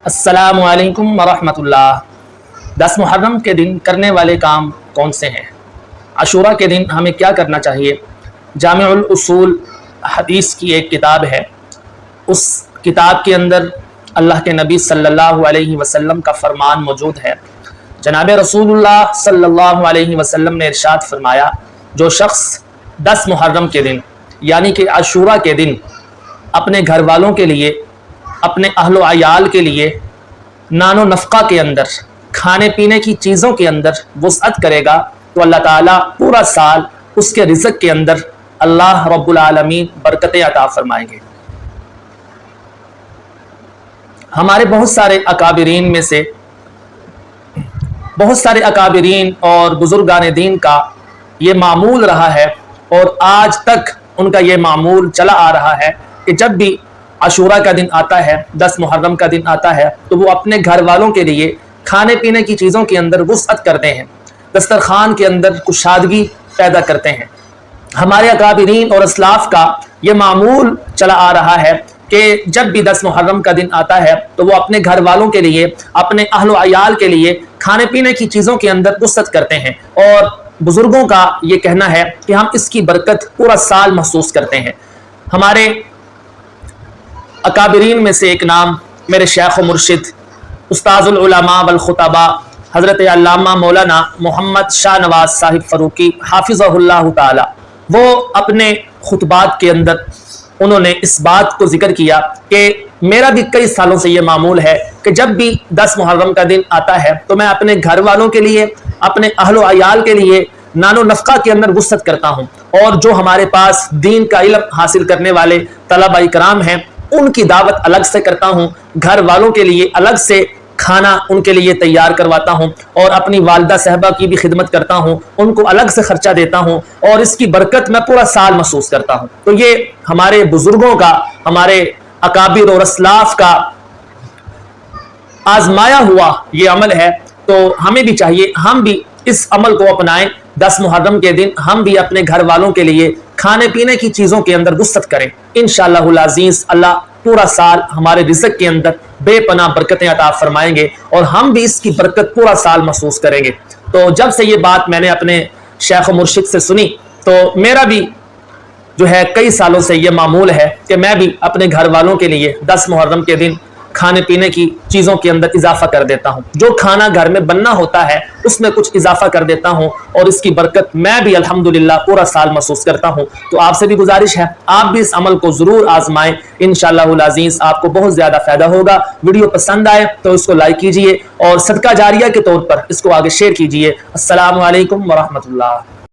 السلام علیکم ورحمۃ اللہ۔ 10 محرم کے دن کرنے والے کام کون سے ہیں؟ عاشورہ کے دن ہمیں کیا کرنا چاہیے؟ جامع الاصول حدیث کی ایک کتاب ہے، اس کتاب کے اندر اللہ کے نبی صلی اللہ علیہ وسلم کا فرمان موجود ہے۔ جناب رسول اللہ صلی اللہ علیہ وسلم نے ارشاد فرمایا، جو شخص 10 محرم کے دن یعنی کہ عاشورہ کے دن اپنے گھر والوں کے لیے، اپنے اہل و عیال کے لیے نان و نفقہ کے اندر، کھانے پینے کی چیزوں کے اندر وسعت کرے گا تو اللہ تعالیٰ پورا سال اس کے رزق کے اندر اللہ رب العالمین برکتیں عطا فرمائیں گے۔ ہمارے بہت سارے اکابرین اور بزرگان دین کا یہ معمول رہا ہے، اور آج تک ان کا یہ معمول چلا آ رہا ہے کہ جب بھی عاشورہ کا دن آتا ہے، 10 محرم کا دن آتا ہے، تو وہ اپنے گھر والوں کے لیے کھانے پینے کی چیزوں کے اندر وسعت کرتے ہیں، دسترخوان کے اندر کشادگی پیدا کرتے ہیں۔ ہمارے اکابرین اور اسلاف کا یہ معمول چلا آ رہا ہے کہ جب بھی 10 محرم کا دن آتا ہے تو وہ اپنے گھر والوں کے لیے، اپنے اہل و عیال کے لیے کھانے پینے کی چیزوں کے اندر وسعت کرتے ہیں، اور بزرگوں کا یہ کہنا ہے کہ ہم اس کی برکت پورا سال محسوس کرتے ہیں۔ ہمارے اکابرین میں سے ایک نام میرے شیخ و مرشد استاذ العلماء والخطباء حضرت علامہ مولانا محمد شاہ نواز صاحب فاروقی حافظہ اللہ تعالی، وہ اپنے خطبات کے اندر انہوں نے اس بات کو ذکر کیا کہ میرا بھی کئی سالوں سے یہ معمول ہے کہ جب بھی 10 محرم کا دن آتا ہے تو میں اپنے گھر والوں کے لیے، اپنے اہل و عیال کے لیے نان و نفقہ کے اندر وسعت کرتا ہوں، اور جو ہمارے پاس دین کا علم حاصل کرنے والے طلباء کرام ہیں ان کی دعوت الگ سے کرتا ہوں، گھر والوں کے لیے الگ سے کھانا ان کے لیے تیار کرواتا ہوں، اور اپنی والدہ صاحبہ کی بھی خدمت کرتا ہوں، ان کو الگ سے خرچہ دیتا ہوں، اور اس کی برکت میں پورا سال محسوس کرتا ہوں۔ تو یہ ہمارے بزرگوں کا، ہمارے اکابر اور اسلاف کا آزمایا ہوا یہ عمل ہے، تو ہمیں بھی چاہیے ہم بھی اس عمل کو اپنائیں۔ 10 محرم کے دن ہم بھی اپنے گھر والوں کے لیے کھانے پینے کی چیزوں کے اندر وسعت کریں، انشاءاللہ العزیز اللہ پورا سال ہمارے رزق کے اندر بے پناہ برکتیں عطا فرمائیں گے، اور ہم بھی اس کی برکت پورا سال محسوس کریں گے۔ تو جب سے یہ بات میں نے اپنے شیخ و مرشد سے سنی تو میرا بھی جو ہے کئی سالوں سے یہ معمول ہے کہ میں بھی اپنے گھر والوں کے لیے 10 محرم کے دن کھانے پینے کی چیزوں کے اندر اضافہ کر دیتا ہوں، جو کھانا گھر میں بننا ہوتا ہے اس میں کچھ اضافہ کر دیتا ہوں، اور اس کی برکت میں بھی الحمدللہ پورا سال محسوس کرتا ہوں۔ تو آپ سے بھی گزارش ہے آپ بھی اس عمل کو ضرور آزمائیں، انشاءاللہ العزیز آپ کو بہت زیادہ فائدہ ہوگا۔ ویڈیو پسند آئے تو اس کو لائک کیجئے، اور صدقہ جاریہ کے طور پر اس کو آگے شیئر کیجئے۔ السلام علیکم ورحمۃ اللہ۔